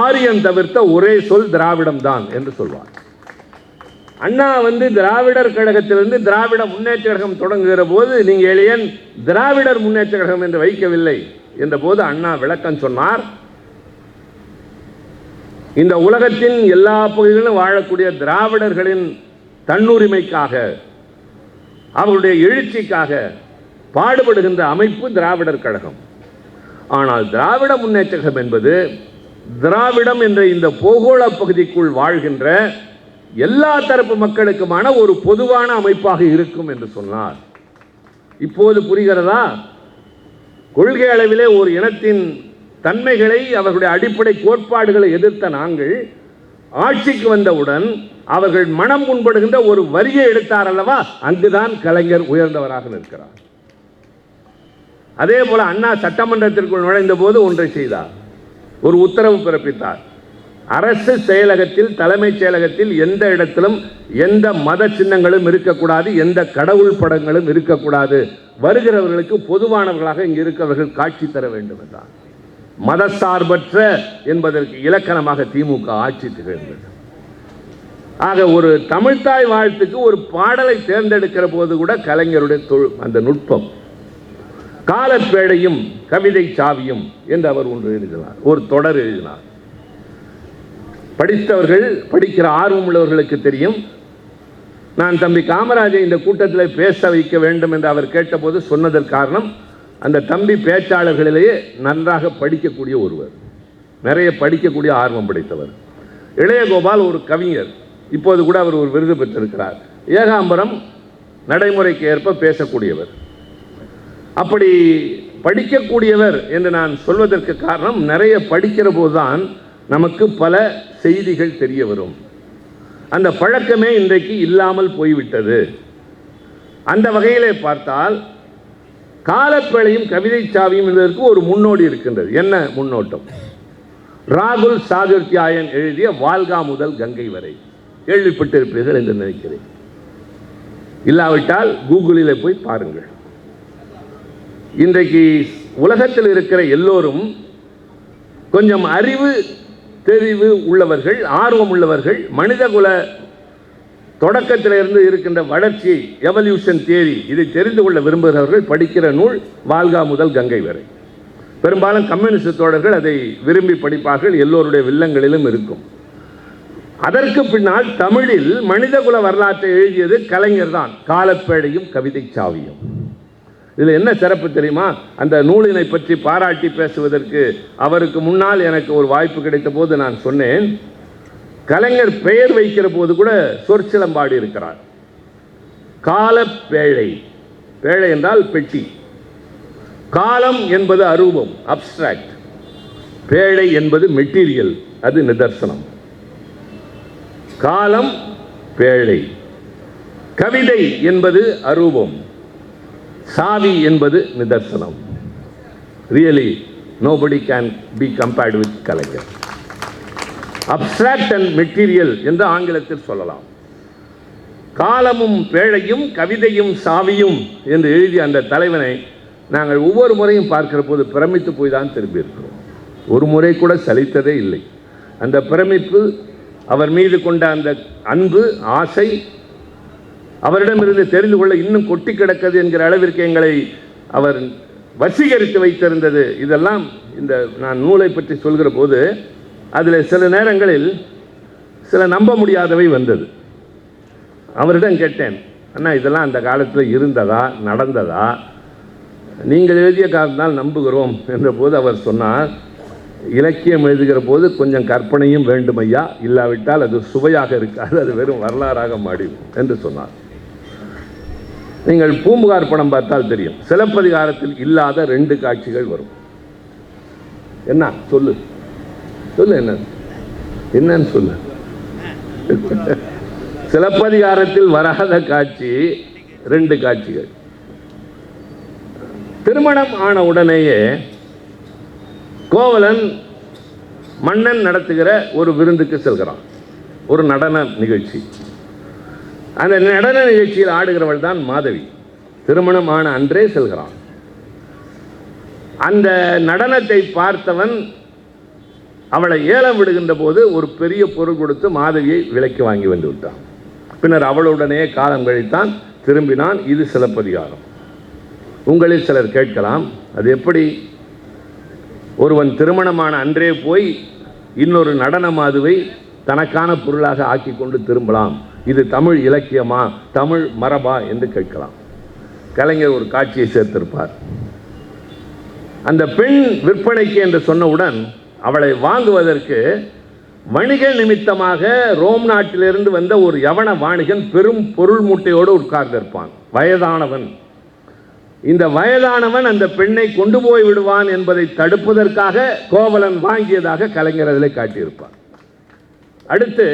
ஆரியம் தவிர்த்த ஒரே சொல் திராவிடம் தான் என்று சொல்வார். அண்ணா திராவிடர் கழகத்திலிருந்து திராவிட முன்னேற்ற கழகம் தொடங்குகிற போது நீங்கள் ஏன் திராவிடர் முன்னேற்ற கழகம் என்று வைக்கவில்லை என்ற போது அண்ணா விளக்கம் சொன்னார். இந்த உலகத்தின் எல்லா பகுதிகளிலும் வாழக்கூடிய திராவிடர்களின் தன்னுரிமைக்காக, அவருடைய எழுச்சிக்காக பாடுபடுகின்ற அமைப்பு திராவிடர் கழகம். ஆனால் திராவிட முன்னேற்ற கழகம் என்பது திராவிடம் என்ற இந்த பூகோள பகுதிக்குள் வாழ்கின்ற எல்லா தரப்பு மக்களுக்குமான ஒரு பொதுவான அமைப்பாக இருக்கும் என்று சொன்னார். இப்போது புரிகிறதா? கொள்கை அளவிலே ஒரு இனத்தின் தன்மைகளை, அவர்களுடைய அடிப்படை கோட்பாடுகளை எதிர்த்த நாங்கள் ஆட்சிக்கு வந்தவுடன் அவர்கள் மனம் முன்படுகின்ற ஒரு வரியை எடுத்தார் அல்லவா, அங்குதான் கலைஞர் உயர்ந்தவராக நிற்கிறார். அதே போல அண்ணா சட்டமன்றத்திற்குள் நுழைந்த போது ஒன்றை செய்தார், ஒரு உத்தரவு பிறப்பித்தார். அரசு செயலகத்தில், தலைமைச் செயலகத்தில் எந்த இடத்திலும் எந்த மத சின்னங்களும் இருக்கக்கூடாது, எந்த கடவுள் படங்களும் இருக்கக்கூடாது, வருகிறவர்களுக்கு பொதுவானவர்களாக இங்கு இருக்கிறவர்கள் காட்சி தர வேண்டும் என்றார். மதசார்பற்ற என்பதற்கு இலக்கணமாக திமுக ஆட்சி திகழ்ந்தது. ஆக ஒரு தமிழ்தாய் வாழ்த்துக்கு ஒரு பாடலை தேர்ந்தெடுக்கிற போது கூட கலைஞருடைய அந்த நுட்பம், காலப்பேழையும் கவிதை சாவியும் என்று அவர் ஒன்று எழுதினார், ஒரு தொடர் எழுதினார். படித்தவர்கள், படிக்கிற ஆர்வம் உள்ளவர்களுக்கு தெரியும். நான் தம்பி காமராஜை இந்த கூட்டத்தில் பேச வைக்க வேண்டும் என்று அவர் கேட்டபோது சொன்னதற்கு காரணம், அந்த தம்பி பேச்சாளர்களிலேயே நன்றாக படிக்கக்கூடிய ஒருவர், நிறைய படிக்கக்கூடிய ஆர்வம் படைத்தவர். இளையகோபால் ஒரு கவிஞர், இப்போது கூட அவர் ஒரு விருது பெற்றிருக்கிறார். ஏகாம்பரம் நடைமுறைக்கு ஏற்ப பேசக்கூடியவர். அப்படி படிக்கக்கூடியவர் என்று நான் சொல்வதற்கு காரணம், நிறைய படிக்கிற போதுதான் நமக்கு பல செய்திகள் தெரிய வரும். அந்த பழக்கமே இன்றைக்கு இல்லாமல் போய்விட்டது. அந்த வகையிலே பார்த்தால் காலப்பேழையும் கவிதை சாவியும் என்பதற்கு ஒரு முன்னோடி இருக்கின்றது. என்ன முன்னோட்டம்? ராகுல் சாதுர்த்தியாயன் எழுதிய வால்கா முதல் கங்கை வரை கேள்விப்பட்டிருப்பீர்கள் என்று நினைக்கிறேன். இல்லாவிட்டால் கூகுளில் போய் பாருங்கள். இன்றைக்கு உலகத்தில் இருக்கிற எல்லோரும் கொஞ்சம் அறிவு தெரிவு உள்ளவர்கள், ஆர்வம் உள்ளவர்கள், மனிதகுல தொடக்கத்திலிருந்து இருக்கின்ற வளர்ச்சி, எவல்யூஷன் தியரி, இதை தெரிந்து கொள்ள விரும்புகிறவர்கள் படிக்கிற நூல் வால்கா முதல் கங்கை வரை. பெரும்பாலும் கம்யூனிஸ்ட் தோழர்கள் அதை விரும்பி படிப்பார்கள், எல்லோருடைய வில்லங்களிலும் இருக்கும். அதற்கு பின்னால் தமிழில் மனிதகுல வரலாற்றை எழுதியது கலைஞர் தான், காலப்பேழையும் கவிதை சாவியும். இதில் என்ன சிறப்பு தெரியுமா? அந்த நூலினை பற்றி பாராட்டி பேசுவதற்கு அவருக்கு முன்னால் எனக்கு ஒரு வாய்ப்பு கிடைத்த போது நான் சொன்னேன், கலைஞர் பெயர் வைக்கிற போது கூட சொற்சிலம்பாடி இருக்கிறார். காலப்பேழை, பேழை என்றால் பெட்டி, காலம் என்பது அரூபம், அப்ஸ்ட்ராக்ட், பேழை என்பது மெட்டீரியல், அது நிதர்சனம். காலம் பேழை, கவிதை என்பது அரூபம், சாவி என்பது நிதர்சனம். Really nobody can be compared with Kalaignar. Abstract and material என்று ஆங்கிலத்தில் சொல்லலாம். காலமும் பேழையும் கவிதையும் சாவியும் என்று எழுதிய அந்த தலைவனை நாங்கள் ஒவ்வொரு முறையும் பார்க்கிற போது பிரமித்து போய் தான் திரும்பி இருக்கிறோம். ஒரு முறை கூட சலித்ததே இல்லை. அந்த பிரமிப்பு, அவர் மீது கொண்ட அந்த அன்பு, ஆசை, அவரிடமிருந்து தெரிந்து கொள்ள இன்னும் கொட்டி கிடக்கிறது என்கிற அளவிற்கு எங்களை அவர் வசீகரித்து வைத்திருந்தது. இதெல்லாம் இந்த நான் நூலை பற்றி சொல்கிற போது அதில் சில நேரங்களில் சில நம்ப முடியாதவை வந்தது. அவரிடம் கேட்டேன், அண்ணா இதெல்லாம் அந்த காலத்தில் இருந்ததா, நடந்ததா? நீங்கள் எழுதிய காரணத்தால் நம்புகிறோம் என்ற போது அவர் சொன்னார், இலக்கியம் எழுதுகிற போது கொஞ்சம் கற்பனையும் வேண்டும் ஐயா, இல்லாவிட்டால் அது சுவையாக இருக்காது, அது வெறும் வரலாறாக மாறிடும் என்று சொன்னார். நீங்கள் பூம்புகார் படம் பார்த்தால் தெரியும், சிலப்பதிகாரத்தில் இல்லாத 2 காட்சிகள் வரும். என்ன சொல்லு சொல்லு, என்னன்னு சொல்லு. சிலப்பதிகாரத்தில் வராத காட்சி 2 காட்சிகள். திருமணம் ஆன உடனேயே கோவலன் மன்னன் நடத்துகிற ஒரு விருந்துக்கு செல்கிறான், ஒரு நடன நிகழ்ச்சி. அந்த நடன நிகழ்ச்சியில் ஆடுகிறவள் தான் மாதவி. திருமணம் ஆன அன்றே செல்கிறான். அந்த நடனத்தை பார்த்தவன் அவளை ஏலம் விடுகின்ற போது ஒரு பெரிய பொருள் கொடுத்து மாதவியை விலைக்கு வாங்கி வந்து விட்டான். பின்னர் அவளுடனே காலம் கழித்தான், திரும்பினான். இது சிலப்பதிகாரம். உங்களில் சிலர் கேட்கலாம், அது எப்படி ஒருவன் திருமணமான அன்றே போய் இன்னொரு நடன மாதுவை தனக்கான பொருளாக ஆக்கி கொண்டு திரும்பலாம், இது தமிழ் இலக்கியமா, தமிழ் மரபா என்று கேட்கலாம். கலைஞர் ஒரு காட்சியை சேர்த்திருப்பார். அந்த பெண் விற்பனைக்கு என்று சொன்னவுடன் அவளை வாங்குவதற்கு வணிக நிமித்தமாக ரோம் நாட்டிலிருந்து வந்த ஒரு யவன வாணிகன் பெரும் பொருள் மூட்டையோடு உட்கார்ந்திருப்பான், வயதானவன். இந்த வயதானவன் அந்த பெண்ணை கொண்டு போய் விடுவான் என்பதை தடுப்பதற்காக கோவலன் வாங்கியதாக கலைஞர் அதில் காட்டியிருப்பார். அடுத்து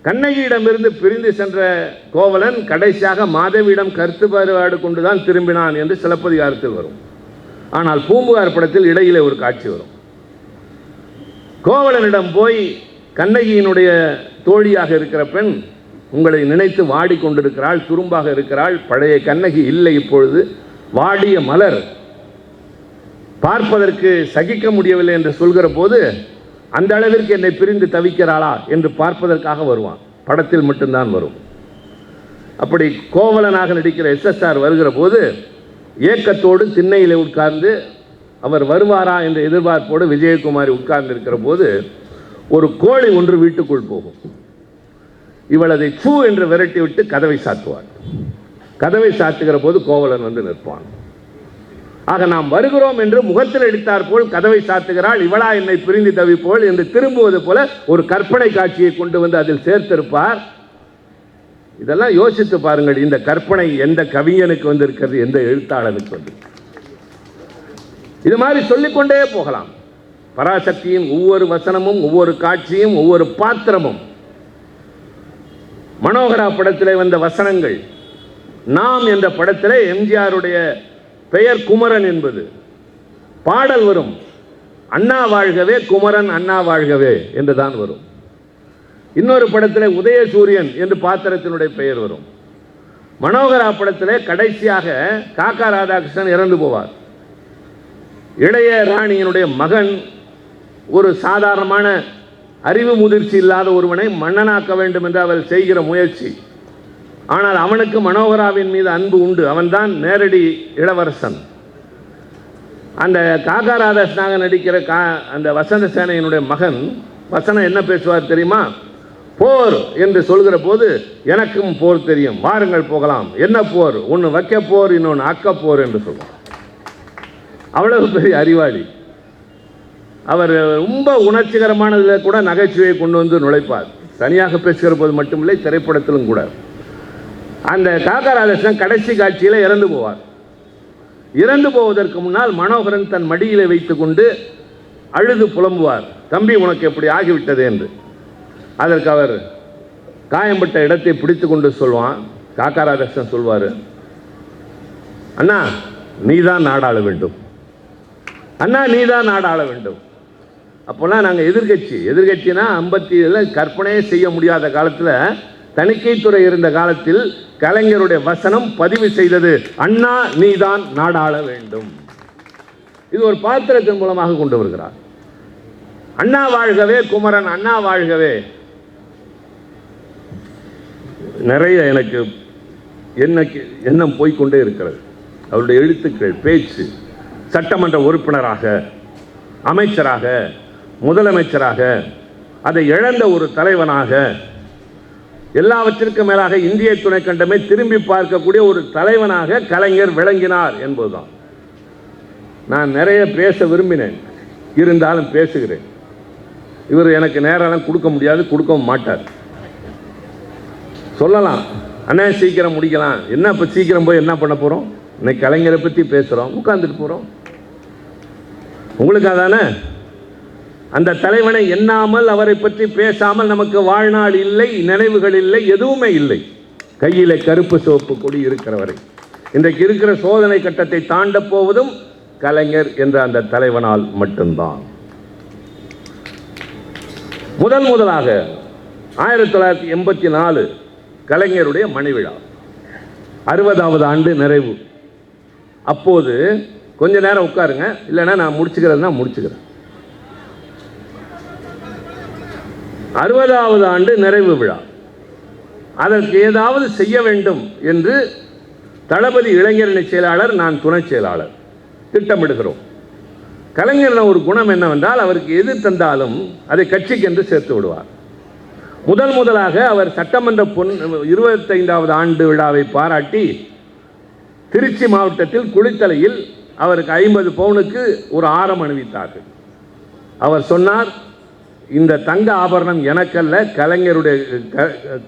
கண்ணகியிடமிருந்து பிரிந்து சென்ற கோவலன் கடைசியாக மாதவியிடம் கருத்து வேறுபாடு கொண்டுதான் திரும்பினான் என்று சிலப்பதிகாரத்தில் வரும். ஆனால் பூம்புகார் படத்தில் இடையிலே ஒரு காட்சி வரும். கோவலனிடம் போய் கண்ணகியினுடைய தோழியாக இருக்கிற பெண் உங்களை நினைத்து வாடிக்கொண்டிருக்கிறாள், துரும்பாக இருக்கிறாள், பழைய கண்ணகி இல்லை, இப்பொழுது வாடிய மலர், பார்ப்பதற்கு சகிக்க முடியவில்லை என்று சொல்கிற போது அந்த அளவிற்கு என்னை பிரிந்து தவிக்கிறாளா என்று பார்ப்பதற்காக வருவான். படத்தில் மட்டும்தான் வரும். அப்படி கோவலனாக நடிக்கிற SSR வருகிற போது ஏக்கத்தோடு திண்ணையிலே உட்கார்ந்து அவர் வருவாரா என்ற எதிர்பார்ப்போடு விஜயகுமாரி உட்கார்ந்து இருக்கிற போது ஒரு கோழி ஒன்று வீட்டுக்குள் போகும். இவள் அதை சூ என்று விரட்டி விட்டு கதவை சாத்துவாள். கதவை சாத்துகிற போது கோவலன் வந்து நிற்பான். ஆக நாம் வருகிறோம் என்று முகத்தில் அடித்தார் போல் கதவை சாத்துகிறாள், இவளா என்னை பிரிந்து தவிப்போல் என்று திரும்புவது போல ஒரு கற்பனை காட்சியை கொண்டு வந்து அதில் சேர்த்திருப்பார். இதெல்லாம் யோசித்து பாருங்கள், இந்த கற்பனை எந்த கவிஞனுக்கு வந்திருக்கிறது, எந்த எழுத்தாளனுக்கு வந்து. இது மாதிரி சொல்லிக்கொண்டே போகலாம். பராசக்தியின் ஒவ்வொரு வசனமும், ஒவ்வொரு காட்சியும், ஒவ்வொரு பாத்திரமும். மனோகரா படத்திலே வந்த வசனங்கள், நாம் என்ற படத்திலே எம்ஜிஆருடைய பெயர் குமரன் என்பது. பாடல் வரும், அண்ணா வாழ்கவே குமரன் அண்ணா வாழ்கவே என்றுதான் வரும். இன்னொரு படத்திலே உதயசூரியன் என்று பாத்திரத்தினுடைய பெயர் வரும். மனோகரா படத்திலே கடைசியாக காக்கா ராதாகிருஷ்ணன் இறந்து போவார். இளைய ராணியினுடைய மகன் ஒரு சாதாரணமான அறிவு முதிர்ச்சி இல்லாத ஒருவனை மன்னனாக்க வேண்டும் என்று அவர் செய்கிற முயற்சி. ஆனால் அவனுக்கு மனோகராவின் மீது அன்பு உண்டு, அவன்தான் நேரடி இளவரசன். அந்த காக்கா ராதாகிருஷ்ணனாக நடிக்கிற அந்த வசந்த சேனையினுடைய மகன் வசனம் என்ன பேசுவார் தெரியுமா? போர் என்று சொல்கிற போது எனக்கும் போர் தெரியும், வாருங்கள் போகலாம். என்ன போர்? ஒன்று வைக்க போர், இன்னொன்று அக்க போர் என்று சொல்வார். அவ்வளவு பெரிய அறிவாளி அவர். ரொம்ப உணர்ச்சிகரமானதில் கூட நகைச்சுவையை கொண்டு வந்து நுழைப்பார். தனியாக பேசுகிற போது மட்டுமில்லை, திரைப்படத்திலும் கூட. அந்த காக்கா ராதாகிருஷ்ணன் கடைசி காட்சியில் இறந்து போவார். இறந்து போவதற்கு முன்னால் மனோகரன் தன் மடியிலே வைத்துக் கொண்டு அழுது புலம்புவார், தம்பி உனக்கு எப்படி ஆகிவிட்டது என்று. அதற்கு அவர் காயம்பட்ட இடத்தை பிடித்து கொண்டு சொல்வான். காக்கா ராதாகிருஷ்ணன் சொல்வார், அண்ணா நீதான் நாடாள வேண்டும், அண்ணா நீதான் நாடாள வேண்டும். அப்போல்லாம் நாங்கள் எதிர்கட்சினா 57 கற்பனையே செய்ய முடியாத காலத்தில், தணிக்கைத்துறை இருந்த காலத்தில் கலைஞருடைய வசனம் பதிவு செய்தது, அண்ணா நீதான் நாடாள வேண்டும். இது ஒரு பாத்திரத்தின் மூலமாக கொண்டு வருகிறார். அண்ணா வாழ்கவே குமரன் அண்ணா வாழ்கவே. நிறைய எனக்கு எண்ணம் போய்கொண்டே இருக்கிறது. அவருடைய எழுத்துக்கள், பேச்சு, சட்டமன்ற உறுப்பினராக, அமைச்சராக, முதலமைச்சராக, அதை இழந்த ஒரு தலைவனாக, எல்லாவற்றிற்கும் மேலாக இந்திய துணைக்கண்டமே திரும்பி பார்க்கக்கூடிய ஒரு தலைவனாக கலைஞர் விளங்கினார் என்பதுதான். நான் நிறைய பேச விரும்பினேன், இருந்தாலும் பேசுகிறேன். இவர் எனக்கு நேரம் கொடுக்க முடியாது, கொடுக்கவும் மாட்டார். சொல்லலாம், அண்ணா சீக்கிரம் முடிக்கலாம், என்ன இப்போ சீக்கிரம் போய் என்ன பண்ண போகிறோம்? இன்னைக்கு கலைஞரை பற்றி பேசுகிறோம், உட்கார்ந்துட்டு போகிறோம். உங்களுக்கு அதானே? அந்த தலைவனை எண்ணாமல், அவரை பற்றி பேசாமல் நமக்கு வாழ்நாள் இல்லை, நினைவுகள் இல்லை, எதுவுமே இல்லை. கையில் கருப்பு சிவப்பு கொடி இருக்கிறவரை. இன்றைக்கு இருக்கிற சோதனை கட்டத்தை தாண்ட போவதும் கலைஞர் என்ற அந்த தலைவனால் மட்டும்தான். முதலாக 1984 கலைஞருடைய மணிவிழா, 60வது ஆண்டு நிறைவு. அப்போது கொஞ்ச நேரம் உட்காருங்க, இல்லைன்னா நான் முடிச்சுக்கிறேன். 60வது ஆண்டு நிறைவு விழா. அதற்கு ஏதாவது செய்ய வேண்டும் என்று தளபதி இளைஞரணி செயலாளர், நான் துணை செயலாளர் திட்டமிடுகிறோம். கலைஞர் ஒரு குணம் என்னவென்றால், அவருக்கு எது தந்தாலும் அதை கட்சிக்கு என்று சேர்த்து விடுவார். முதலாக அவர் சட்டமன்ற 25வது ஆண்டு விழாவை பாராட்டி திருச்சி மாவட்டத்தில் குளித்தலையில் அவருக்கு 50 பவுனுக்கு ஒரு ஆரம் அணிவித்தார்கள். அவர் சொன்னார், இந்த தங்க ஆபரணம் எனக்கல்ல, கலைஞருடைய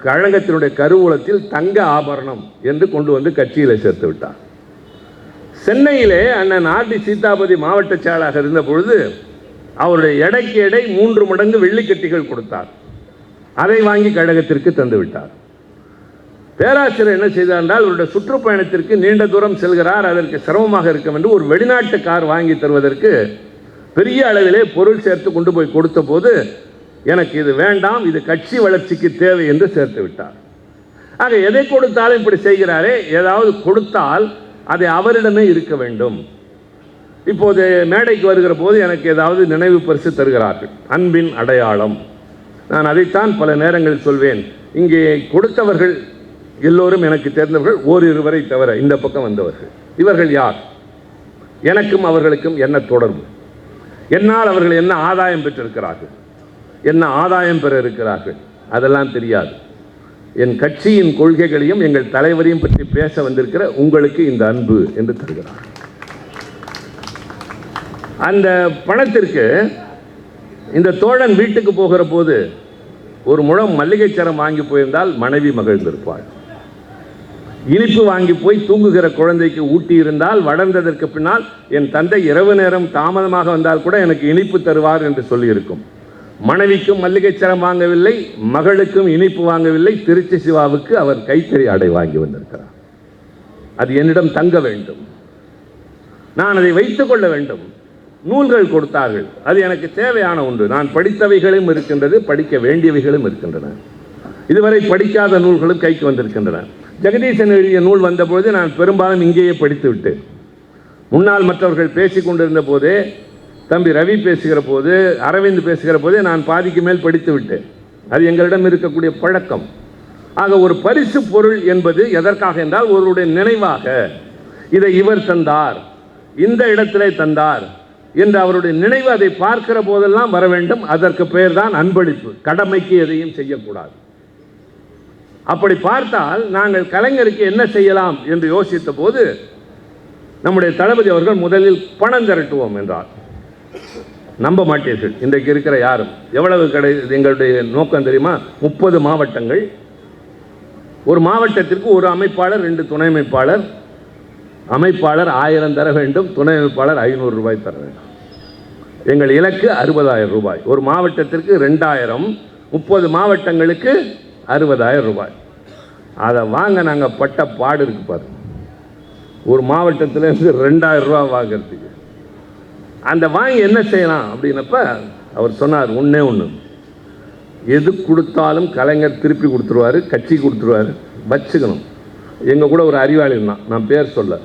கழகத்தினுடைய கருவூலத்தில் தங்க ஆபரணம் என்று கொண்டு வந்து கட்சியில் சேர்த்து விட்டார். சென்னையிலே அண்ணன் ஆர்டி சீதாபதி மாவட்ட செயலாளர் இருந்த பொழுது அவருடைய எடைக்கு எடை 3 மடங்கு வெள்ளிக்கட்டிகள் கொடுத்தார். அதை வாங்கி கழகத்திற்கு தந்து விட்டார். பேராசிரியர் என்ன செய்தார் என்றால், அவருடைய சுற்றுப்பயணத்திற்கு நீண்ட தூரம் செல்கிறார், அதற்கு சிரமமாக இருக்கும் என்று ஒரு வெளிநாட்டு கார் வாங்கி தருவதற்கு பெரிய அளவிலே பொருள் சேர்த்து கொண்டு போய் கொடுத்த போது, எனக்கு இது வேண்டாம், இது கட்சி வளர்ச்சிக்கு தேவை என்று சேர்த்து விட்டார். ஆக எதை கொடுத்தாலும் இப்படி செய்கிறாரே, ஏதாவது கொடுத்தால் அதை அவரிடமே இருக்க வேண்டும். இப்போது மேடைக்கு வருகிற போது எனக்கு ஏதாவது நினைவு பரிசு தருகிறார்கள், அன்பின் அடையாளம். நான் அதைத்தான் பல நேரங்களில் சொல்வேன். இங்கே கொடுத்தவர்கள் எல்லோரும் எனக்கு தெரிந்தவர்கள், ஓரிருவரை தவிர இந்த பக்கம் வந்தவர்கள். இவர்கள் யார்? எனக்கும் அவர்களுக்கும் என்ன தொடர்பு? என்னால் அவர்கள் என்ன ஆதாயம் பெற்றிருக்கிறார்கள், என்ன ஆதாயம் பெற இருக்கிறார்கள், அதெல்லாம் தெரியாது. என் கட்சியின் கொள்கைகளையும் எங்கள் தலைவரையும் பற்றி பேச வந்திருக்கிற உங்களுக்கு இந்த அன்பு என்று தருகிறார். அந்த பணத்திற்கு இந்த தோழன் வீட்டுக்கு போகிற போது ஒரு முழம் மல்லிகை சரம் வாங்கி போயிருந்தால் மனைவி மகிழ்ந்திருப்பாள். இனிப்பு வாங்கி போய் தூங்குகிற குழந்தைக்கு ஊட்டி இருந்தால் வளர்ந்ததற்கு பின்னால் என் தந்தை இரவு நேரம் தாமதமாக வந்தால் கூட எனக்கு இனிப்பு தருவார் என்று சொல்லியிருக்கும். மனைவிக்கும் மல்லிகை சரம் வாங்கவில்லை, மகளுக்கும் இனிப்பு வாங்கவில்லை, திருச்சி சிவாவுக்கு அவர் கைத்தறி ஆடை வாங்கி வந்திருக்கிறார். அது என்னிடம் தங்க வேண்டும், நான் அதை வைத்துக் கொள்ள வேண்டும். நூல்கள் கொடுத்தார்கள், அது எனக்கு தேவையான ஒன்று. நான் படித்தவைகளும் இருக்கின்றது, படிக்க வேண்டியவைகளும் இருக்கின்றன. இதுவரை படிக்காத நூல்களும் கைக்கு வந்திருக்கின்றன. ஜெகதீசன் எழுதிய நூல் வந்தபொழுது நான் பெரும்பாலும் இங்கேயே படித்து விட்டேன். முன்னால் மற்றவர்கள் பேசி கொண்டிருந்த போதே, தம்பி ரவி பேசுகிற போது, அரவிந்த் பேசுகிற போதே நான் பாதிக்கு மேல் படித்து விட்டேன். அது எங்களிடம் இருக்கக்கூடிய பழக்கம். ஆக ஒரு பரிசு பொருள் என்பது எதற்காக என்றால், ஒருவருடைய நினைவாக இதை இவர் தந்தார், இந்த இடத்திலே தந்தார் என்று அவருடைய நினைவு அதை பார்க்கிற போதெல்லாம் வர வேண்டும். அதற்கு பெயர் தான் அன்பளிப்பு. கடமைக்கு எதையும் செய்யக்கூடாது. அப்படி பார்த்தால் நாங்கள் கலைஞருக்கு என்ன செய்யலாம் என்று யோசித்த போது, நம்முடைய தளபதி அவர்கள் முதலில் பணம் திரட்டுவோம் என்றார். நம்ப மாட்டீர்கள், இன்றைக்கு இருக்கிற யாரும். எவ்வளவு எங்களுடைய நோக்கம் தெரியுமா? 30 மாவட்டங்கள், ஒரு மாவட்டத்திற்கு ஒரு அமைப்பாளர், 2 துணை அமைப்பாளர். அமைப்பாளர் 1000 தர வேண்டும், துணை அமைப்பாளர் 500 ரூபாய் தர வேண்டும். எங்கள் இலக்கு 60,000 ரூபாய். ஒரு மாவட்டத்திற்கு 2000, 30 மாவட்டங்களுக்கு 60,000 ரூபாய். அதை வாங்க நாங்கள் பட்ட பாடு இருக்கு பாருங்க. ஒரு மாவட்டத்திலேருந்து 2000 ரூபா வாங்கிறதுக்கு. அந்த வாங்கி என்ன செய்யலாம் அப்படின்னப்ப அவர் சொன்னார், ஒன்றே ஒன்று, எது கொடுத்தாலும் கலைஞர் திருப்பி கொடுத்துருவார், கட்சி கொடுத்துருவார், வச்சுக்கணும். எங்கள் கூட ஒரு அறிவாளி இருந்தான், நான் பேர் சொல்ல,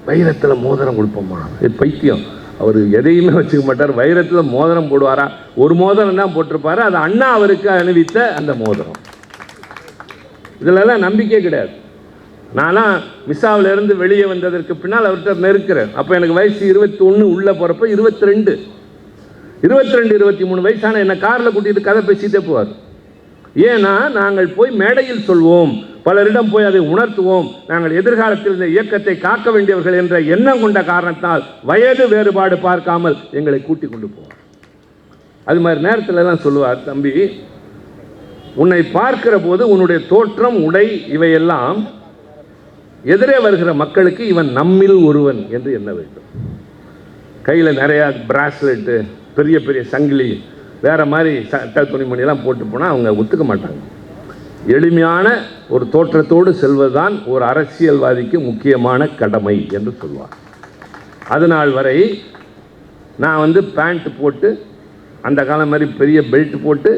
வைரத்தில் மோதிரம் கொடுப்போம்மா. இது பைத்தியம், அவர் எதையுமே வச்சுக்க மாட்டார். வைரத்தில் மோதிரம் போடுவாரா? ஒரு மோதிரம் தான் போட்டிருப்பாரு, அது அண்ணா அவருக்கு அணிவித்த அந்த மோதிரம். இதிலெல்லாம் நம்பிக்கை கிடையாது. நான்லாம் மிசாவிலிருந்து வெளியே வந்ததற்கு பின்னால் அவர்கிட்ட நெருக்கிறேன். அப்போ எனக்கு வயசு 21, உள்ளே போகிறப்ப 22, 23 வயசான என்னை காரில் கூட்டிகிட்டு கதை பேசிகிட்டே போவார். ஏன்னா நாங்கள் போய் மேடையில் சொல்வோம், பலரிடம் போய் அதை உணர்த்துவோம், நாங்கள் எதிர்காலத்தில் இந்த இயக்கத்தை காக்க வேண்டியவர்கள் என்ற எண்ணம் கொண்ட காரணத்தால் வயது வேறுபாடு பார்க்காமல் எங்களை கூட்டி கொண்டு போவார். அது மாதிரி நேரத்தில் தான் சொல்லுவார், தம்பி உன்னை பார்க்கிற போது உன்னுடைய தோற்றம், உடை இவையெல்லாம் எதிரே வருகிற மக்களுக்கு இவன் நம்மில் ஒருவன் என்று எண்ண வேண்டும். கையில் நிறையா பிராஸ்லெட்டு, பெரிய பெரிய சங்கிலி, வேறு மாதிரி சட்ட துணிமணியெல்லாம் போட்டு போனால் அவங்க ஒத்துக்க மாட்டாங்க. எளிமையான ஒரு தோற்றத்தோடு செல்வதுதான் ஒரு அரசியல்வாதிக்கு முக்கியமான கடமை என்று சொல்வார். அது நாள் வரை நான் பேண்ட் போட்டு, அந்த காலம் மாதிரி பெரிய பெல்ட் போட்டு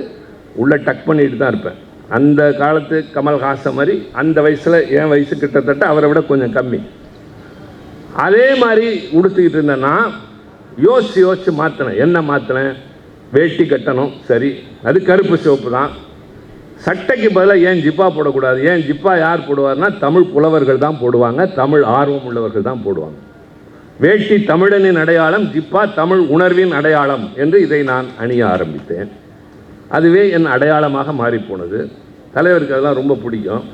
உள்ளே டக் பண்ணிட்டு தான் இருப்பேன். அந்த காலத்து கமல்ஹாசன் மாதிரி அந்த வயசில், என் வயசு கிட்டத்தட்ட அவரை விட கொஞ்சம் கம்மி, அதே மாதிரி உடுத்திக்கிட்டு இருந்தேன்னா யோசித்து மாற்றினேன். என்ன மாற்றினேன்? வேட்டி கட்டணும், சரி, அது கருப்பு சிவப்பு தான். சட்டைக்கு பதிலாக ஏன் ஜிப்பா போடக்கூடாது? ஏன் ஜிப்பா யார் போடுவார்னா தமிழ் புலவர்கள் தான் போடுவாங்க, தமிழ் ஆர்வம் உள்ளவர்கள் தான் போடுவாங்க. வேட்டி தமிழனின் அடையாளம், ஜிப்பா தமிழ் உணர்வின் அடையாளம் என்று இதை நான் அணிய ஆரம்பித்தேன். அதுவே என் அடையாளமாக மாறிப்போனது. தலைவருக்கு அதெல்லாம் ரொம்ப பிடிக்கும்.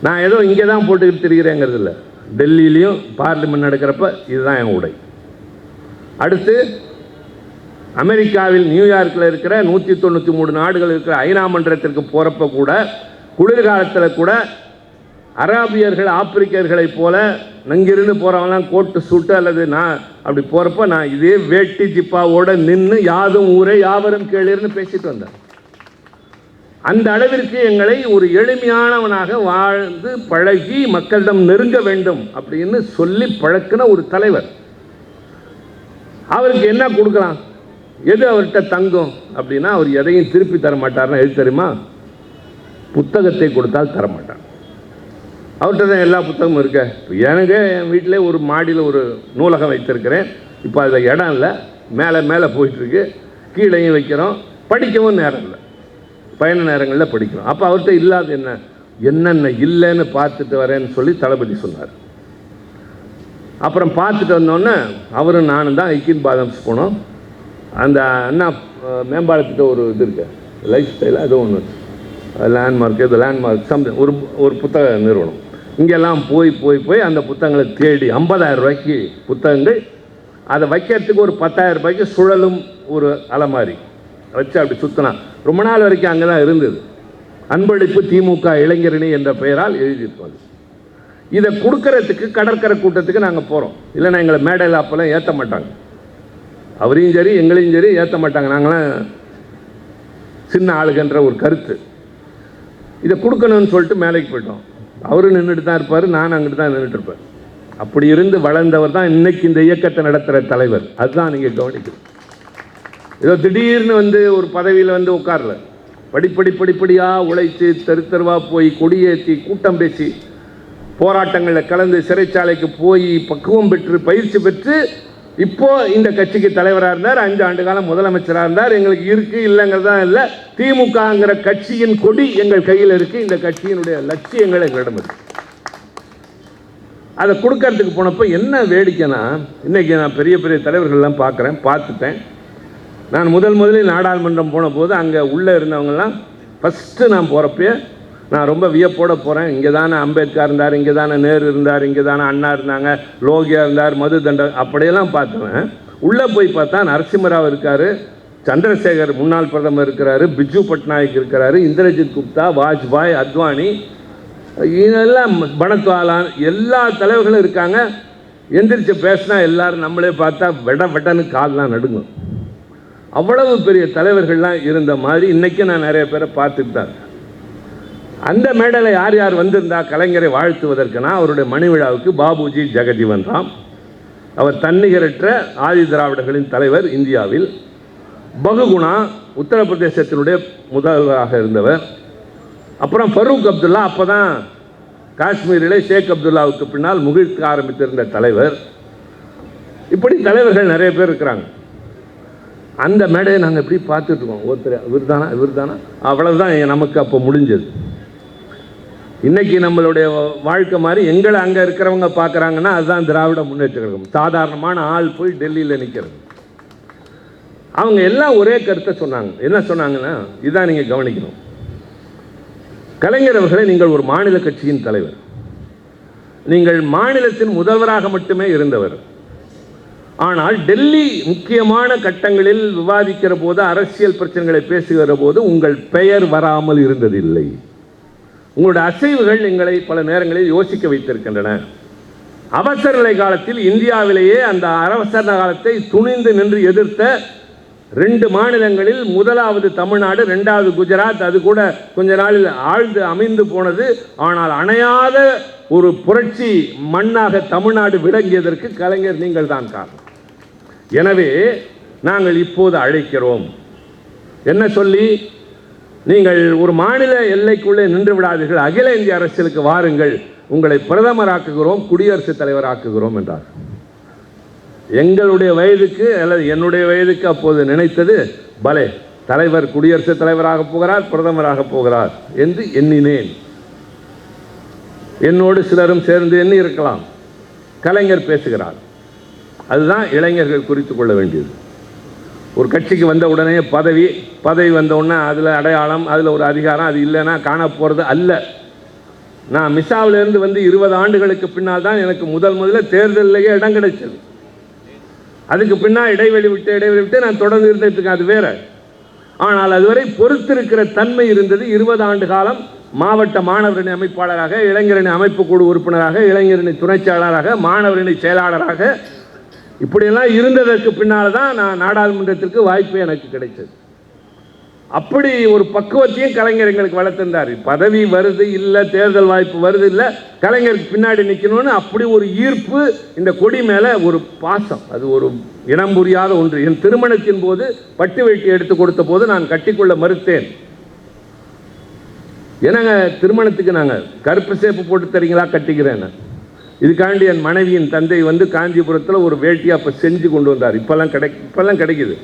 நான் ஏதோ இங்கே தான் போட்டுக்கிட்டு திரிகிறேங்கிறது இல்லை. டெல்லியிலையும் பார்லிமெண்ட் நடக்கிறப்ப இதுதான் என் உடை. அடுத்து அமெரிக்காவில் நியூயார்க்கில் இருக்கிற 193 நாடுகள் இருக்கிற ஐநா மன்றத்திற்கு போகிறப்ப கூட குளிர்காலத்தில் கூட அராபியர்கள் ஆப்பிரிக்கர்களை போல நங்கிருந்து போகிறவங்களாம் கோட்டு சூட்டு அல்லது நான் அப்படி போகிறப்ப நான் இதே வேட்டி ஜிப்பாவோடு நின்று யாதும் ஊரே யாவரும் கேளிர்னு பேசிட்டு வந்தேன். அந்த அளவிற்கு எங்களை ஒரு எளிமையானவனாக வாழ்ந்து பழகி மக்களிடம் நெருங்க வேண்டும் அப்படின்னு சொல்லி பழக்கின ஒரு தலைவர். அவருக்கு என்ன கொடுக்கலாம், எது அவர்கிட்ட தங்கும் அப்படின்னா அவர் எதையும் திருப்பி தர மாட்டார்னா எது தெரியுமா? புத்தகத்தை கொடுத்தால் தரமாட்டார். அவர்கிட்ட தான் எல்லா புத்தகமும் இருக்க. எனக்கு என் வீட்டிலே ஒரு மாடியில் ஒரு நூலகம் வைத்திருக்கிறேன். இப்போ அதில் இடம் இல்லை, மேலே போயிட்டுருக்கு. கீழையும் வைக்கிறோம், படிக்கவும் நேரம் இல்லை, பயண நேரங்களில் படிக்கிறோம். அப்போ அவர்கிட்ட இல்லாத என்னென்ன இல்லைன்னு பார்த்துட்டு வரேன்னு சொல்லி தளபதி சொன்னார். அப்புறம் பார்த்துட்டு வந்தோடனே அவரும் நானும் தான் ஐக்கின் பாதம்ஸ் போனோம். அந்த அண்ணா மேம்பாலத்திட்ட ஒரு இது இருக்கு, லைஃப் ஸ்டைல், அது ஒன்று லேண்ட்மார்க், இது லேண்ட்மார்க் சம்திங் ஒரு புத்தக நிறுவனம். இங்கெல்லாம் போய் அந்த புத்தகங்களை தேடி 50,000 ரூபாய்க்கு புத்தகங்கள், அதை வைக்கிறதுக்கு ஒரு 10,000 ரூபாய்க்கு சுழலும் ஒரு அலமாரி வச்சு அப்படி சுற்றினா ரொம்ப நாள் வரைக்கும் அங்கே தான் இருந்தது. அன்பளிப்பு திமுக இளைஞரணி என்ற பெயரால் எழுதியிருப்பாங்க. இதை கொடுக்கறதுக்கு கடற்கரை கூட்டத்துக்கு நாங்கள் போகிறோம். இல்லைன்னா எங்களை மேடையில் அப்போல்லாம் ஏற்ற மாட்டாங்க. அவரையும் சரி எங்களையும் சரி ஏற்ற மாட்டாங்க. நாங்களாம் சின்ன ஆளுகன்ற ஒரு கருத்து. இதை கொடுக்கணும்னு சொல்லிட்டு மேலைக்கு போயிட்டோம். அவரும் நின்றுட்டு தான் இருப்பார், நான் அங்கிட்டு தான் நின்றுட்டு இருப்பேன். அப்படி இருந்து வளர்ந்தவர் தான் இன்னைக்கு இந்த இயக்கத்தை நடத்துகிற தலைவர். அதுதான் நீங்கள் கவனிக்கணும். ஏதோ திடீர்னு ஒரு பதவியில் உட்காரல. படிப்படியாக உழைச்சி தெருவாக போய் கொடியேற்றி கூட்டம் பேசி போராட்டங்களில் கலந்து சிறைச்சாலைக்கு போய் பக்குவம் பெற்று பயிற்சி பெற்று இப்போ இந்த கட்சிக்கு தலைவராக இருந்தார். 5 ஆண்டு காலம் முதலமைச்சராக இருந்தார். எங்களுக்கு இருக்கு இல்லைங்கிறதான் இல்லை, திமுகங்கிற கட்சியின் கொடி எங்கள் கையில் இருக்கு. இந்த கட்சியினுடைய லட்சியங்கள் எங்களிடம் இருக்கு. அதை கொடுக்கறதுக்கு போனப்போ என்ன வேடிக்கைனா, இன்னைக்கு நான் பெரிய தலைவர்கள்லாம் பார்த்துட்டேன். நான் முதலில் நாடாளுமன்றம் போன போது அங்கே உள்ளே இருந்தவங்கெல்லாம் ஃபஸ்ட்டு நான் போகிறப்பே நான் ரொம்ப வியப்போடு போகிறேன். இங்கே தானே அம்பேத்கர் இருந்தார், இங்கே தானே நேரு இருந்தார், இங்கே தானே அண்ணா இருந்தாங்க, லோகியா இருந்தார், மதுதண்டன், அப்படியெல்லாம் பார்த்தவன் உள்ளே போய் பார்த்தா நரசிம்மராவ் இருக்கார், சந்திரசேகர் முன்னாள் பிரதமர் இருக்கிறாரு, பிஜு பட்நாயக் இருக்கிறாரு, இந்திரஜித் குப்தா, வாஜ்பாய், அத்வானி, இதெல்லாம் பனத்வாலான், எல்லா தலைவர்களும் இருக்காங்க. எந்திரிச்சு பேசினா எல்லாரும் நம்மளே பார்த்தா வெட்டன்னு கால்லாம் நடுங்கும். அவ்வளவு பெரிய தலைவர்கள்லாம் இருந்த மாதிரி இன்றைக்கி நான் நிறைய பேரை பார்த்துட்டு தான். அந்த மேடையில் யார் வந்திருந்தா கலைஞரை வாழ்த்துவதற்குனா அவருடைய மணி விழாவுக்கு பாபுஜி ஜெகஜீவன் ராம், அவர் தன்னிகரற்ற ஆதி திராவிடர்களின் தலைவர் இந்தியாவில். பகுகுணா உத்தரப்பிரதேசத்தினுடைய முதல்வராக இருந்தவர். அப்புறம் ஃபரூக் அப்துல்லா, அப்போ தான் காஷ்மீரிலே ஷேக் அப்துல்லாவுக்கு பின்னால் முகிழ்க்க ஆரம்பித்திருந்த தலைவர். இப்படி தலைவர்கள் நிறைய பேர் இருக்கிறாங்க. அந்த மேடையை நாங்கள் எப்படி பார்த்துட்ருக்கோம். ஒருத்தர் இவர் தானா அவ்வளவுதான் நமக்கு அப்போ முடிஞ்சது. இன்றைக்கி நம்மளுடைய வாழ்க்கை மாதிரி எங்களை அங்கே இருக்கிறவங்க பார்க்குறாங்கன்னா அதுதான் திராவிட முன்னேற்ற கழகம். சாதாரணமான ஆள் போய் டெல்லியில் நிற்கிறது. அவங்க எல்லாம் ஒரே கருத்தை சொன்னாங்க. என்ன சொன்னாங்கன்னா, இதுதான் நீங்கள் கவனிக்கணும். கலைஞர் அவர்களை, நீங்கள் ஒரு மாநில கட்சியின் தலைவர், நீங்கள் மாநிலத்தின் முதல்வராக மட்டுமே இருந்தவர். ஆனால் டெல்லி முக்கியமான கட்டங்களில் விவாதிக்கிற போது, அரசியல் பிரச்சனைகளை பேசுகிற போது உங்கள் பெயர் வராமல் இருந்ததில்லை. உங்களுடைய அசைவுகள் எங்களை பல நேரங்களில் யோசிக்க வைத்திருக்கின்றன. அவசர நிலை காலத்தில் இந்தியாவிலேயே அந்த அவசர காலத்தை துணிந்து நின்று எதிர்த்த 2 மாநிலங்களில், முதலாவது தமிழ்நாடு, 2வது குஜராத், அது கூட கொஞ்ச நாளில் ஆழ்ந்து அமைந்து போனது. ஆனால் அணையாத ஒரு புரட்சி மண்ணாக தமிழ்நாடு விளங்கியதற்கு கலைஞர் நீங்கள் தான் காரணம். எனவே நாங்கள் இப்போது அழைக்கிறோம். என்ன சொல்லி? நீங்கள் ஒரு மாநில எல்லைக்குள்ளே நின்று விடாதீர்கள், அகில இந்திய அரசியலுக்கு வாருங்கள், உங்களை பிரதமராக்குகிறோம், குடியரசுத் தலைவர் ஆக்குகிறோம் என்றார். எங்களுடைய வயதுக்கு அல்லது என்னுடைய வயதுக்கு அப்போது நினைத்தது, பலே தலைவர் குடியரசுத் தலைவராக போகிறார், பிரதமராக போகிறார் என்று எண்ணினேன். என்னோடு சிலரும் சேர்ந்து எண்ணி இருக்கலாம். கலைஞர் பேசுகிறார். அதுதான் இளைஞர்கள் குறித்து கொள்ள வேண்டியது. ஒரு கட்சிக்கு வந்த உடனே பதவி வந்த உடனே அதில் அடையாளம், அதில் ஒரு அதிகாரம், அது இல்லைன்னா காண போகிறது அல்ல. நான் மிசாவிலிருந்து வந்து 20 ஆண்டுகளுக்கு பின்னால் தான் எனக்கு முதல்ல தேர்தலிலேயே இடம் கிடைச்சது. அதுக்கு பின்னால் இடைவெளி விட்டு நான் தொடர்ந்து இருந்துட்டு அது வேற. ஆனால் அதுவரை பொறுத்திருக்கிற தன்மை இருந்தது. 20 ஆண்டு காலம் மாவட்ட மாணவரணி அமைப்பாளராக, இளைஞரணி அமைப்பு குழு உறுப்பினராக, இளைஞரணி துணைச்செயலாளராக, மாணவரணி செயலாளராக இப்படியெல்லாம் இருந்ததற்கு பின்னால் தான் நான் நாடாளுமன்றத்திற்கு வாய்ப்பு எனக்கு கிடைச்சது. அப்படி ஒரு பக்குவத்தையும் கலைஞர் எங்களுக்கு வளர்த்திருந்தார். பதவி வருது இல்லை, தேர்தல் வாய்ப்பு வருது இல்லை, கலைஞருக்கு பின்னாடி நிற்கணும்னு அப்படி ஒரு ஈர்ப்பு, இந்த கொடி மேலே ஒரு பாசம், அது ஒரு இனம் புரியாத ஒன்று. என் திருமணத்தின் போது பட்டு வேட்டி எடுத்து கொடுத்த போது நான் கட்டிக்கொள்ள மறுத்தேன். ஏன்னாங்க திருமணத்துக்கு நாங்கள் கருப்பு சேப்பு போட்டு தரீங்களா, கட்டிக்கிறேன். இதுக்காண்டி என் மனைவியின் தந்தை வந்து காஞ்சிபுரத்தில் ஒரு வேட்டியை அப்போ செஞ்சு கொண்டு வந்தார். இப்போல்லாம் கிடைக்குது.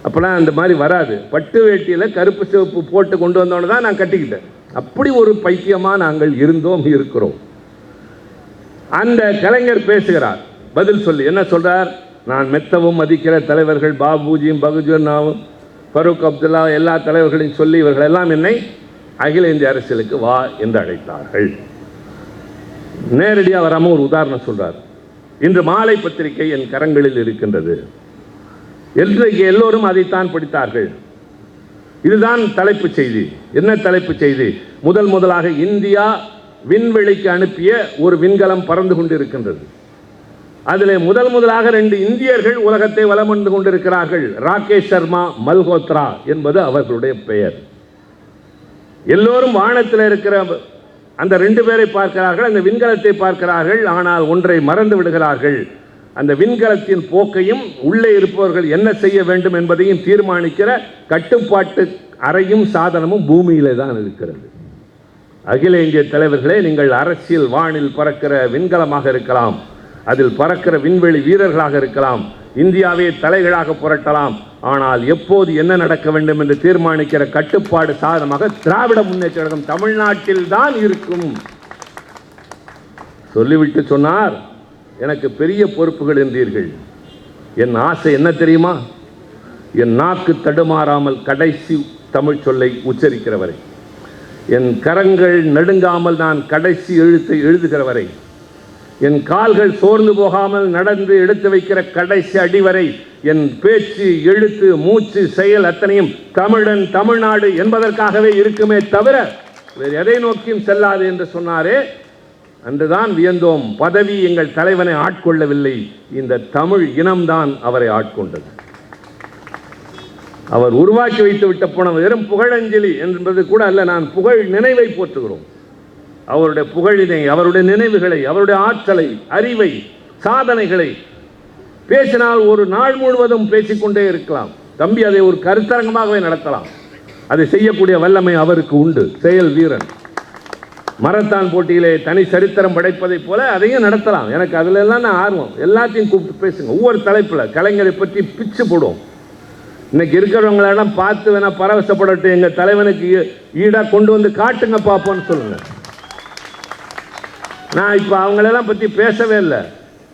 அப்போலாம் அந்த மாதிரி வராது. பட்டு வேட்டியில் கருப்பு சிவப்பு போட்டு கொண்டு வந்தோன்னு தான் நான் கட்டிக்கிட்டேன். அப்படி ஒரு பைத்தியமாக நாங்கள் இருக்கிறோம். அந்த கலைஞர் பேசுகிறார், பதில் சொல்லி என்ன சொல்கிறார்? நான் மெத்தவும் மதிக்கிற தலைவர்கள் பாபுஜியும் பகுஜனாவும் ஃபரூக் அப்துல்லா எல்லா தலைவர்களையும் சொல்லி இவர்கள் எல்லாம் என்னை அகில இந்திய அரசியலுக்கு வா என்று அழைத்தார்கள். நேரடியாக வராமல் ஒரு உதாரணம் சொல்றார். இன்று மாலை பத்திரிகை என் கரங்களில் இருக்கின்றது. இன்றைக்கு எல்லோரும் அதைத்தான் படித்தார்கள். இதுதான் தலைப்பு செய்தி. என்ன தலைப்பு செய்தி? முதலாக இந்தியா விண்வெளிக்கு அனுப்பிய ஒரு விண்கலம் பறந்து கொண்டிருக்கின்றது. அதில் முதலாக 2 இந்தியர்கள் உலகத்தை வலம் வந்து கொண்டிருக்கிறார்கள். ராகேஷ் சர்மா, மல்ஹோத்ரா என்பது அவர்களுடைய பெயர். எல்லோரும் வானத்தில் இருக்கிற அந்த 2 பேரை பார்க்கிறார்கள், அந்த விண்கலத்தை பார்க்கிறார்கள். ஆனால் ஒன்றை மறந்து விடுகிறார்கள். அந்த விண்கலத்தின் போக்கையும் உள்ளே இருப்பவர்கள் என்ன செய்ய வேண்டும் என்பதையும் தீர்மானிக்கிற கட்டுப்பாட்டு அறையும் சாதனமும் பூமியிலே தான் இருக்கிறது. அகில இந்திய தலைவர்களே, நீங்கள் அரசியல் வானில் பறக்கிற விண்கலமாக இருக்கலாம், அதில் பறக்கிற விண்வெளி வீரர்களாக இருக்கலாம், இந்தியாவே தலைகளாக புரட்டலாம். ஆனால் எப்போது என்ன நடக்க வேண்டும் என்று தீர்மானிக்கிற கட்டுப்பாடு சாதனமாக திராவிட முன்னேற்ற கழகம் தமிழ்நாட்டில் தான் இருக்கும். சொல்லிவிட்டு சொன்னார், எனக்கு பெரிய பொறுப்புகள் என்றீர்கள். என் ஆசை என்ன தெரியுமா? என் நாக்கு தடுமாறாமல் கடைசி தமிழ் சொல்லை உச்சரிக்கிற வரை, என் கரங்கள் நடுங்காமல் நான் கடைசி எழுத்தை எழுதுகிற வரை, என் கால்கள் சோர்ந்து போகாமல் நடந்து எடுத்து வைக்கிற கடைசி அடி வரை, என் பேச்சு, எழுத்து, மூச்சு, செயல் அத்தனையும் தமிழன், தமிழ்நாடு என்பதற்காகவே இருக்குமே தவிர வேறு எதை நோக்கியும் செல்லாது என்று சொன்னாரே. அன்றுதான் வியந்தோம். பதவி எங்கள் தலைவனை ஆட்கொள்ளவில்லை, இந்த தமிழ் இனம்தான் அவரை ஆட்கொண்டது. அவர் உருவாக்கி வைத்து விட்ட போன வெறும் புகழஞ்சலி என்பது கூட அல்ல, நான் புகழ் நினைவை போற்றுகிறோம். அவருடைய புகழினை, அவருடைய நினைவுகளை, அவருடைய ஆற்றலை, அறிவை, சாதனைகளை பேசினால் ஒரு நாள் முழுவதும் பேசிக்கொண்டே இருக்கலாம். தம்பி அதை ஒரு கருத்தரங்கமாகவே நடத்தலாம். அதை செய்யக்கூடிய வல்லமை அவருக்கு உண்டு. செயல் வீரன். மரத்தான் போட்டியிலே தனி சரித்திரம் படைப்பதைப் போல அதையும் நடத்தலாம். எனக்கு அதில் எல்லாம் நான் ஆர்வம். எல்லாத்தையும் கூப்பிட்டு பேசுங்க. ஒவ்வொரு தலைப்பில் கலைஞரை பற்றி பிச்சு போடுவோம். இன்னைக்கு இருக்கிறவங்களெல்லாம் பார்த்து வேணா பரவசப்படட்டும், எங்கள் தலைவனுக்கு ஈடாக கொண்டு வந்து காட்டுங்க பார்ப்போன்னு சொல்லுங்கள். நான் இப்போ அவங்களெல்லாம் பற்றி பேசவே இல்லை,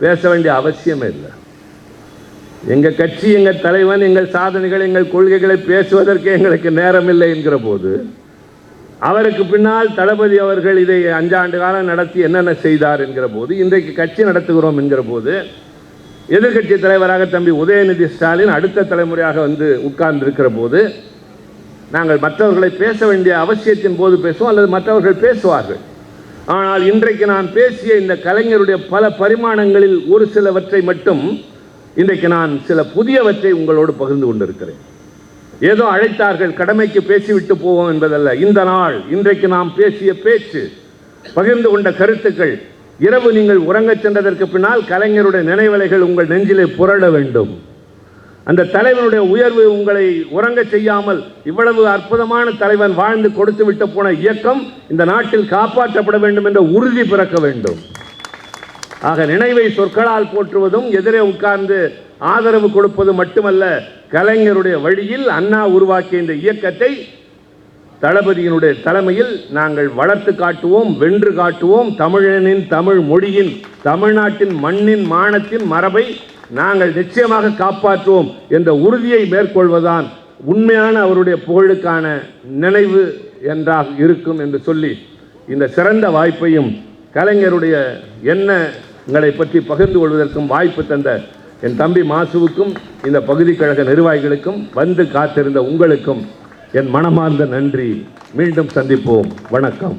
பேச வேண்டிய அவசியமே இல்லை. எங்கள் கட்சி, எங்கள் தலைவன், எங்கள் சாதனைகள், எங்கள் கொள்கைகளை பேசுவதற்கு எங்களுக்கு நேரம் இல்லை என்கிற போது, அவருக்கு பின்னால் தளபதி அவர்கள் இதை 5 ஆண்டு காலம் நடத்தி என்னென்ன செய்தார் என்கிற போது, இன்றைக்கு கட்சி நடத்துகிறோம் என்கிற போது, எதிர்கட்சி தலைவராக தம்பி உதயநிதி ஸ்டாலின் அடுத்த தலைமுறையாக வந்து உட்கார்ந்து இருக்கிற போது, நாங்கள் மற்றவர்களை பேச வேண்டிய அவசியத்தின் போது பேசுவோம், அல்லது மற்றவர்கள் பேசுவார்கள். ஆனால் இன்றைக்கு நான் பேசிய இந்த கலைஞருடைய பல பரிமாணங்களில் ஒரு சிலவற்றை மட்டும் இன்றைக்கு நான் சில புதியவற்றை உங்களோடு பகிர்ந்து கொண்டிருக்கிறேன். ஏதோ அழைத்தார்கள் கடமைக்கு பேசிவிட்டு போவோம் என்பதல்ல. இந்த நாள், இன்றைக்கு நாம் பேசிய பேச்சு, பகிர்ந்து கொண்ட கருத்துக்கள், இரவு நீங்கள் உறங்கச் சென்றதற்கு பின்னால் கலைஞருடைய நினைவலைகள் உங்கள் நெஞ்சிலே புரள வேண்டும். அந்த தலைவனுடைய உயர்வு உங்களை உறங்க செய்யாமல், இவ்வளவு அற்புதமான தலைவன் வாழ்ந்து கொடுத்து விட்டு போன இயக்கம் இந்த நாட்டில் காப்பாற்றப்பட வேண்டும் என்ற உறுதி பிறக்க வேண்டும். ஆக நினைவை சொற்களால் போற்றுவதும் எதிரே உட்கார்ந்து ஆதரவு கொடுப்பது மட்டுமல்ல, கலைஞருடைய வழியில் அண்ணா உருவாக்கிய இந்த இயக்கத்தை தளபதியினுடைய தலைமையில் நாங்கள் வளர்த்து காட்டுவோம், வென்று காட்டுவோம். தமிழனின், தமிழ் மொழியின், தமிழ்நாட்டின் மண்ணின் மானத்தின் மரபை நாங்கள் நிச்சயமாக காப்பாற்றுவோம் என்ற உறுதியை மேற்கொள்வதுதான் உண்மையான அவருடைய புகழுக்கான நினைவு என்றாக இருக்கும் என்று சொல்லி, இந்த சிறந்த வாய்ப்பையும் கலைஞருடைய எண்ணங்களை பற்றி பகிர்ந்து கொள்வதற்கும் வாய்ப்பு தந்த என் தம்பி மாசுவுக்கும் இந்த பகுதி கழக நிர்வாகிகளுக்கும் வந்து காத்திருந்த உங்களுக்கும் என் மனமார்ந்த நன்றி. மீண்டும் சந்திப்போம். வணக்கம்.